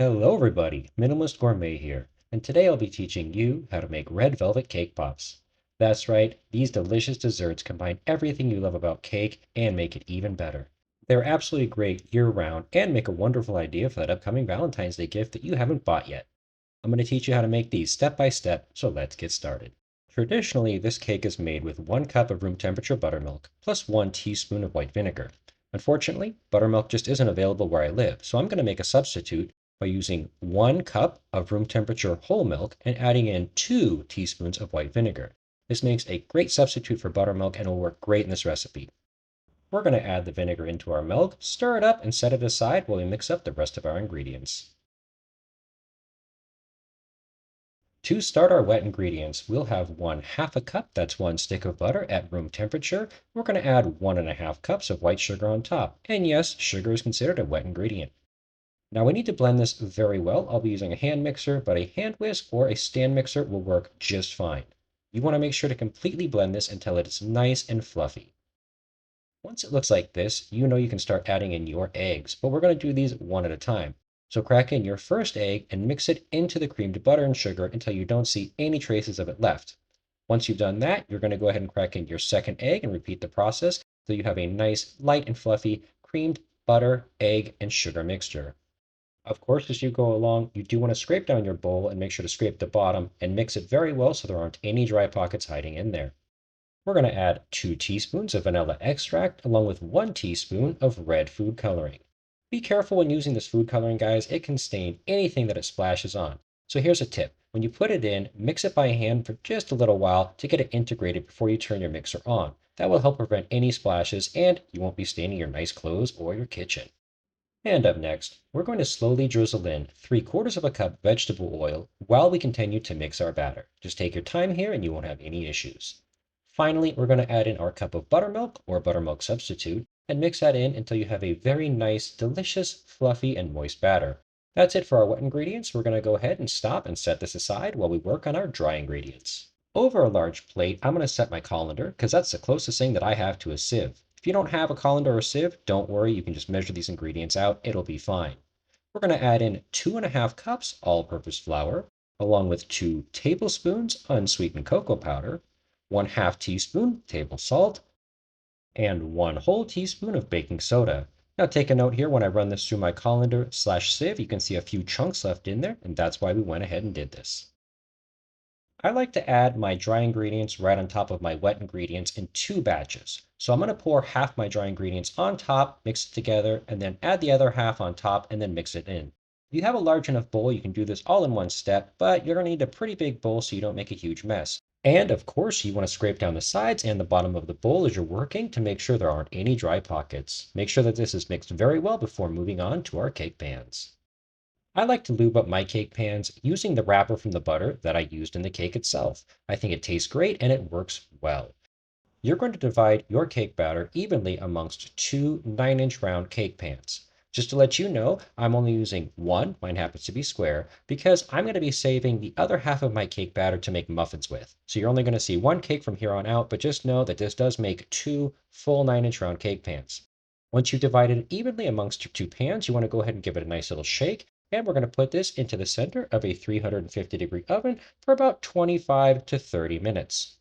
Hello everybody, Minimalist Gourmet here, and today I'll be teaching you how to make red velvet cake pops. That's right, these delicious desserts combine everything you love about cake and make it even better. They're absolutely great year-round and make a wonderful idea for that upcoming Valentine's Day gift that you haven't bought yet. I'm going to teach you how to make these step by step, so let's get started. Traditionally, this cake is made with 1 cup of room temperature buttermilk plus 1 teaspoon of white vinegar. Unfortunately, buttermilk just isn't available where I live, so I'm going to make a substitute by using 1 cup of room temperature whole milk and adding in 2 teaspoons of white vinegar. This makes a great substitute for buttermilk and will work great in this recipe. We're going to add the vinegar into our milk, stir it up, and set it aside while we mix up the rest of our ingredients. To start our wet ingredients, we'll have 1/2 a cup, that's 1 stick of butter at room temperature. We're going to add 1½ cups of white sugar on top. And yes, sugar is considered a wet ingredient. Now we need to blend this very well. I'll be using a hand mixer, but a hand whisk or a stand mixer will work just fine. You want to make sure to completely blend this until it is nice and fluffy. Once it looks like this, you know you can start adding in your eggs, but we're going to do these one at a time. So crack in your first egg and mix it into the creamed butter and sugar until you don't see any traces of it left. Once you've done that, you're going to go ahead and crack in your second egg and repeat the process so you have a nice, light and fluffy creamed butter, egg, and sugar mixture. Of course, as you go along, you do want to scrape down your bowl and make sure to scrape the bottom and mix it very well so there aren't any dry pockets hiding in there. We're going to add 2 teaspoons of vanilla extract along with 1 teaspoon of red food coloring. Be careful when using this food coloring, guys. It can stain anything that it splashes on. So here's a tip. When you put it in, mix it by hand for just a little while to get it integrated before you turn your mixer on. That will help prevent any splashes and you won't be staining your nice clothes or your kitchen. And up next, we're going to slowly drizzle in 3/4 of a cup vegetable oil while we continue to mix our batter. Just take your time here and you won't have any issues. Finally, we're going to add in our cup of buttermilk or buttermilk substitute and mix that in until you have a very nice, delicious, fluffy, and moist batter. That's it for our wet ingredients. We're going to go ahead and stop and set this aside while we work on our dry ingredients. Over a large plate, I'm going to set my colander because that's the closest thing that I have to a sieve. If you don't have a colander or sieve, don't worry, you can just measure these ingredients out, it'll be fine. We're going to add in 2½ cups all-purpose flour, along with 2 tablespoons unsweetened cocoa powder, 1/2 teaspoon table salt, and 1 whole teaspoon of baking soda. Now take a note here, when I run this through my colander/sieve, you can see a few chunks left in there, and that's why we went ahead and did this. I like to add my dry ingredients right on top of my wet ingredients in 2 batches. So I'm going to pour half my dry ingredients on top, mix it together, and then add the other half on top and then mix it in. If you have a large enough bowl, you can do this all in one step, but you're going to need a pretty big bowl so you don't make a huge mess. And of course, you want to scrape down the sides and the bottom of the bowl as you're working to make sure there aren't any dry pockets. Make sure that this is mixed very well before moving on to our cake pans. I like to lube up my cake pans using the wrapper from the butter that I used in the cake itself. I think it tastes great and it works well. You're going to divide your cake batter evenly amongst 2 9-inch round cake pans. Just to let you know, I'm only using one, mine happens to be square, because I'm going to be saving the other half of my cake batter to make muffins with. So you're only going to see one cake from here on out, but just know that this does make 2 full 9-inch round cake pans. Once you've divided it evenly amongst your 2 pans, you want to go ahead and give it a nice little shake. And we're going to put this into the center of a 350-degree oven for about 25 to 30 minutes.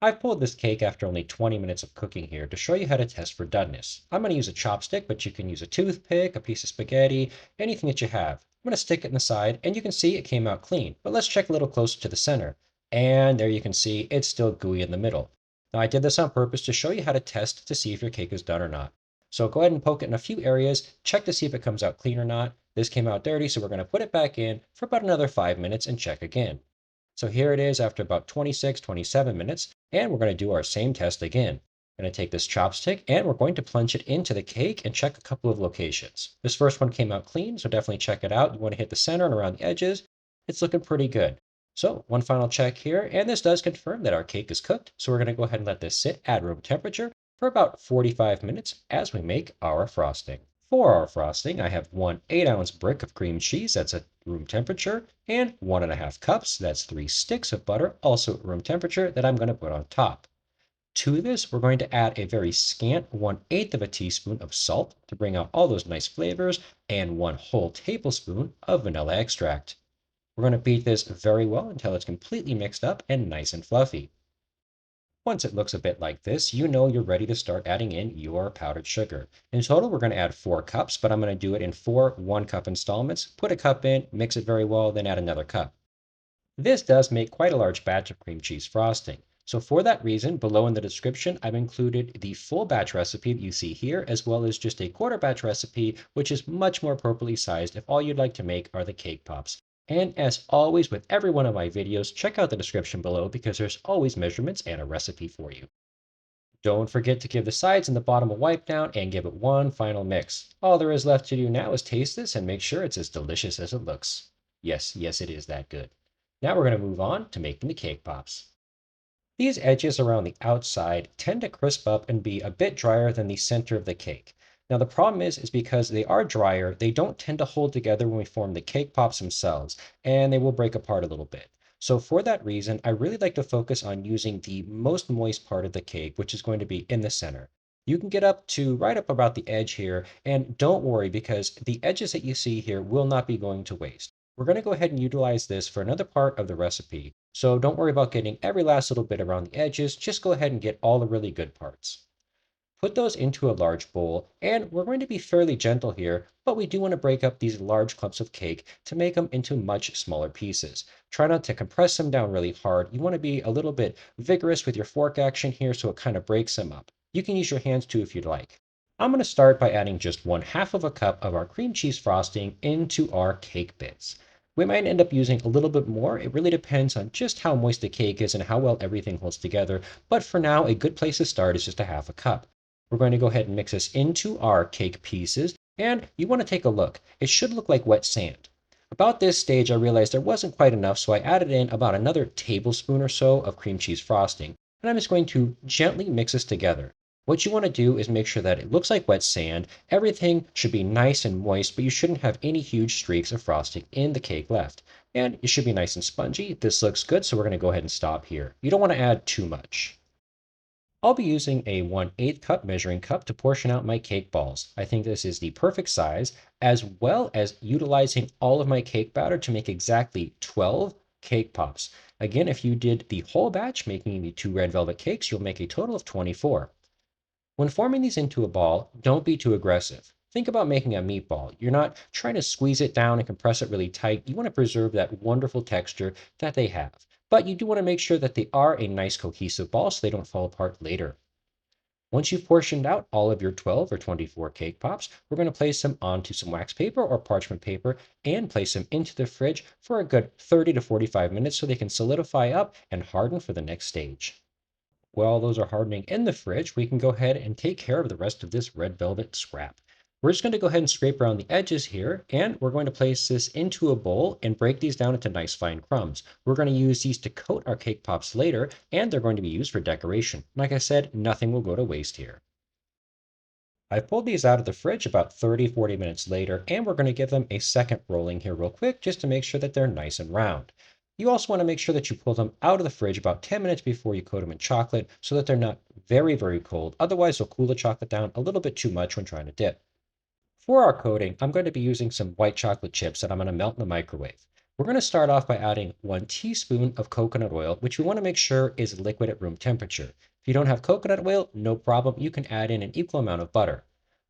I've pulled this cake after only 20 minutes of cooking here to show you how to test for doneness. I'm going to use a chopstick, but you can use a toothpick, a piece of spaghetti, anything that you have. I'm going to stick it in the side, and you can see it came out clean. But let's check a little closer to the center. And there you can see it's still gooey in the middle. Now I did this on purpose to show you how to test to see if your cake is done or not. So go ahead and poke it in a few areas, check to see if it comes out clean or not. This came out dirty, so we're going to put it back in for about another 5 minutes and check again. So here it is after about 26, 27 minutes, and we're going to do our same test again. I'm going to take this chopstick and we're going to plunge it into the cake and check a couple of locations. This first one came out clean, so definitely check it out. You want to hit the center and around the edges. It's looking pretty good. So one final check here, and this does confirm that our cake is cooked. So we're going to go ahead and let this sit at room temperature for about 45 minutes as we make our frosting. For our frosting, I have 1 8-ounce brick of cream cheese that's at room temperature, and 1½ cups, that's 3 sticks of butter, also at room temperature, that I'm going to put on top. To this, we're going to add a very scant 1/8 of a teaspoon of salt to bring out all those nice flavors and 1 whole tablespoon of vanilla extract. We're going to beat this very well until it's completely mixed up and nice and fluffy. Once it looks a bit like this, you know you're ready to start adding in your powdered sugar. In total, we're going to add 4 cups, but I'm going to do it in 4 1-cup installments. Put a cup in, mix it very well, then add another cup. This does make quite a large batch of cream cheese frosting. So for that reason, below in the description, I've included the full batch recipe that you see here, as well as just a quarter batch recipe, which is much more appropriately sized if all you'd like to make are the cake pops. And as always with every one of my videos, check out the description below because there's always measurements and a recipe for you. Don't forget to give the sides and the bottom a wipe down and give it one final mix. All there is left to do now is taste this and make sure it's as delicious as it looks. Yes, yes, it is that good. Now we're going to move on to making the cake pops. These edges around the outside tend to crisp up and be a bit drier than the center of the cake. Now the problem is because they are drier, they don't tend to hold together when we form the cake pops themselves, and they will break apart a little bit. So for that reason, I really like to focus on using the most moist part of the cake, which is going to be in the center. You can get up to right up about the edge here, and don't worry because the edges that you see here will not be going to waste. We're going to go ahead and utilize this for another part of the recipe, so don't worry about getting every last little bit around the edges, just go ahead and get all the really good parts. Put those into a large bowl, and we're going to be fairly gentle here, but we do want to break up these large clumps of cake to make them into much smaller pieces. Try not to compress them down really hard. You want to be a little bit vigorous with your fork action here so it kind of breaks them up. You can use your hands too if you'd like. I'm going to start by adding just 1/2 of a cup of our cream cheese frosting into our cake bits. We might end up using a little bit more. It really depends on just how moist the cake is and how well everything holds together. But for now, a good place to start is just 1/2 cup. We're going to go ahead and mix this into our cake pieces. And you want to take a look. It should look like wet sand. About this stage, I realized there wasn't quite enough, so I added in about another tablespoon or so of cream cheese frosting. And I'm just going to gently mix this together. What you want to do is make sure that it looks like wet sand. Everything should be nice and moist, but you shouldn't have any huge streaks of frosting in the cake left. And it should be nice and spongy. This looks good, so we're going to go ahead and stop here. You don't want to add too much. I'll be using a 1/8 cup measuring cup to portion out my cake balls. I think this is the perfect size, as well as utilizing all of my cake batter to make exactly 12 cake pops. Again, if you did the whole batch, making the 2 red velvet cakes, you'll make a total of 24. When forming these into a ball, don't be too aggressive. Think about making a meatball. You're not trying to squeeze it down and compress it really tight. You want to preserve that wonderful texture that they have. But you do want to make sure that they are a nice cohesive ball so they don't fall apart later. Once you've portioned out all of your 12 or 24 cake pops, we're going to place them onto some wax paper or parchment paper and place them into the fridge for a good 30 to 45 minutes so they can solidify up and harden for the next stage. While those are hardening in the fridge, we can go ahead and take care of the rest of this red velvet scrap. We're just going to go ahead and scrape around the edges here, and we're going to place this into a bowl and break these down into nice fine crumbs. We're going to use these to coat our cake pops later, and they're going to be used for decoration. Like I said, nothing will go to waste here. I pulled these out of the fridge about 30-40 minutes later, and we're going to give them a second rolling here real quick just to make sure that they're nice and round. You also want to make sure that you pull them out of the fridge about 10 minutes before you coat them in chocolate so that they're not very, very cold. Otherwise, they'll cool the chocolate down a little bit too much when trying to dip. For our coating, I'm going to be using some white chocolate chips that I'm going to melt in the microwave. We're going to start off by adding 1 teaspoon of coconut oil, which we want to make sure is liquid at room temperature. If you don't have coconut oil, no problem. You can add in an equal amount of butter.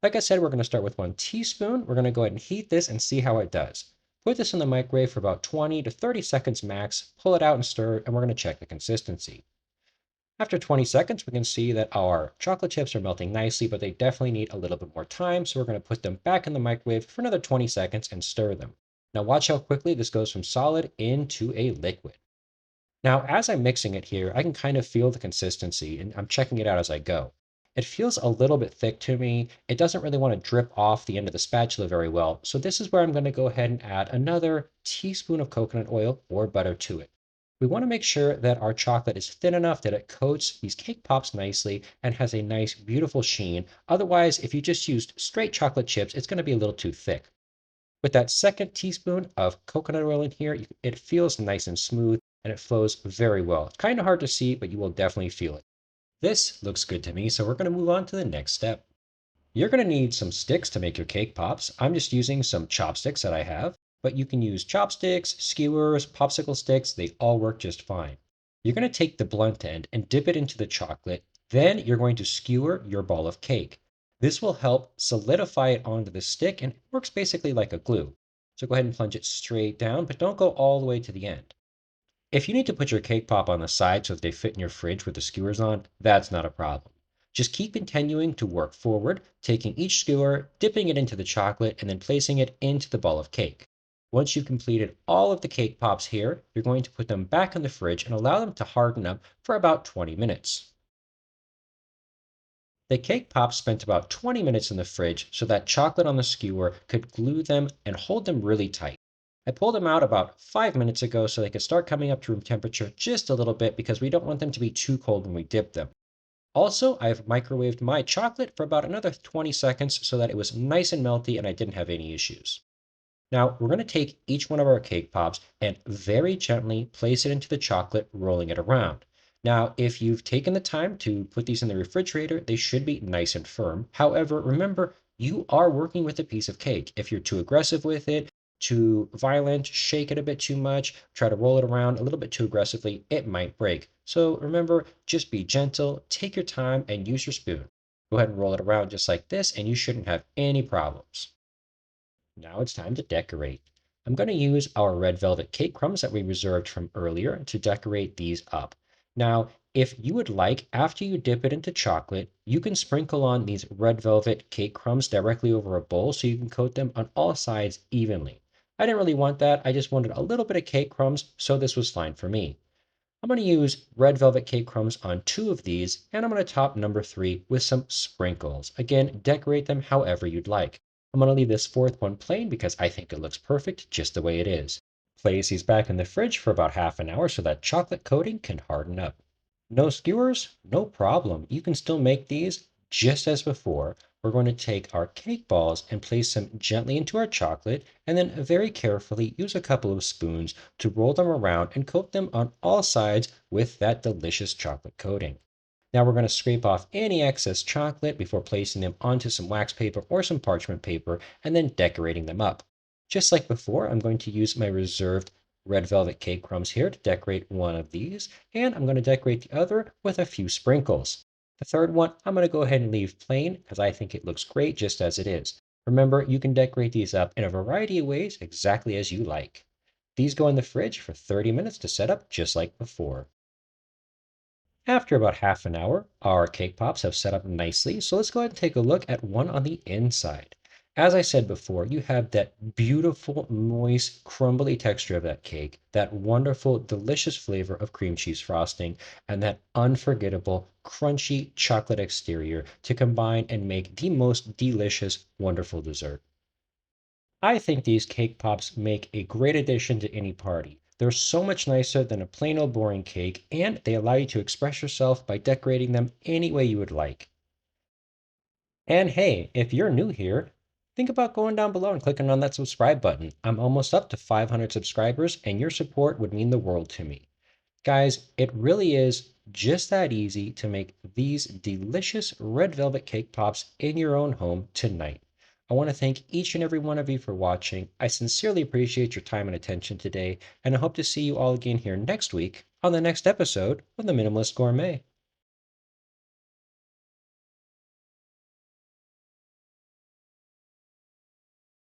Like I said, we're going to start with 1 teaspoon. We're going to go ahead and heat this and see how it does. Put this in the microwave for about 20 to 30 seconds max, pull it out and stir, and we're going to check the consistency. After 20 seconds, we can see that our chocolate chips are melting nicely, but they definitely need a little bit more time, so we're going to put them back in the microwave for another 20 seconds and stir them. Now watch how quickly this goes from solid into a liquid. Now, as I'm mixing it here, I can kind of feel the consistency, and I'm checking it out as I go. It feels a little bit thick to me. It doesn't really want to drip off the end of the spatula very well, so this is where I'm going to go ahead and add another teaspoon of coconut oil or butter to it. We want to make sure that our chocolate is thin enough that it coats these cake pops nicely and has a nice, beautiful sheen. Otherwise, if you just used straight chocolate chips, it's going to be a little too thick. With that second teaspoon of coconut oil in here, it feels nice and smooth and it flows very well. It's kind of hard to see, but you will definitely feel it. This looks good to me, so we're going to move on to the next step. You're going to need some sticks to make your cake pops. I'm just using some chopsticks that I have, but you can use chopsticks, skewers, popsicle sticks. They all work just fine. You're going to take the blunt end and dip it into the chocolate. Then you're going to skewer your ball of cake. This will help solidify it onto the stick and it works basically like a glue. So go ahead and plunge it straight down, but don't go all the way to the end. If you need to put your cake pop on the side so that they fit in your fridge with the skewers on, that's not a problem. Just keep continuing to work forward, taking each skewer, dipping it into the chocolate, and then placing it into the ball of cake. Once you've completed all of the cake pops here, you're going to put them back in the fridge and allow them to harden up for about 20 minutes. The cake pops spent about 20 minutes in the fridge so that chocolate on the skewer could glue them and hold them really tight. I pulled them out about 5 minutes ago so they could start coming up to room temperature just a little bit because we don't want them to be too cold when we dip them. Also, I've microwaved my chocolate for about another 20 seconds so that it was nice and melty and I didn't have any issues. Now, we're going to take each one of our cake pops and very gently place it into the chocolate, rolling it around. Now, if you've taken the time to put these in the refrigerator, they should be nice and firm. However, remember, you are working with a piece of cake. If you're too aggressive with it, too violent, shake it a bit too much, try to roll it around a little bit too aggressively, it might break. So remember, just be gentle, take your time, and use your spoon. Go ahead and roll it around just like this, and you shouldn't have any problems. Now it's time to decorate. I'm going to use our red velvet cake crumbs that we reserved from earlier to decorate these up. Now, if you would like, after you dip it into chocolate, you can sprinkle on these red velvet cake crumbs directly over a bowl so you can coat them on all sides evenly. I didn't really want that. I just wanted a little bit of cake crumbs, so this was fine for me. I'm going to use red velvet cake crumbs on two of these, and I'm going to top number three with some sprinkles. Again, decorate them however you'd like. I'm going to leave this fourth one plain because I think it looks perfect just the way it is. Place these back in the fridge for about half an hour so that chocolate coating can harden up. No skewers? No problem. You can still make these just as before. We're going to take our cake balls and place them gently into our chocolate and then very carefully use a couple of spoons to roll them around and coat them on all sides with that delicious chocolate coating. Now we're going to scrape off any excess chocolate before placing them onto some wax paper or some parchment paper and then decorating them up. Just like before, I'm going to use my reserved red velvet cake crumbs here to decorate one of these, and I'm going to decorate the other with a few sprinkles. The third one, I'm going to go ahead and leave plain because I think it looks great just as it is. Remember, you can decorate these up in a variety of ways exactly as you like. These go in the fridge for 30 minutes to set up just like before. After about half an hour, our cake pops have set up nicely, so let's go ahead and take a look at one on the inside. As I said before, you have that beautiful, moist, crumbly texture of that cake, that wonderful, delicious flavor of cream cheese frosting, and that unforgettable, crunchy chocolate exterior to combine and make the most delicious, wonderful dessert. I think these cake pops make a great addition to any party. They're so much nicer than a plain old boring cake, and they allow you to express yourself by decorating them any way you would like. And hey, if you're new here, think about going down below and clicking on that subscribe button. I'm almost up to 500 subscribers, and your support would mean the world to me. Guys, it really is just that easy to make these delicious red velvet cake pops in your own home tonight. I want to thank each and every one of you for watching. I sincerely appreciate your time and attention today, and I hope to see you all again here next week on the next episode of The Minimalist Gourmet.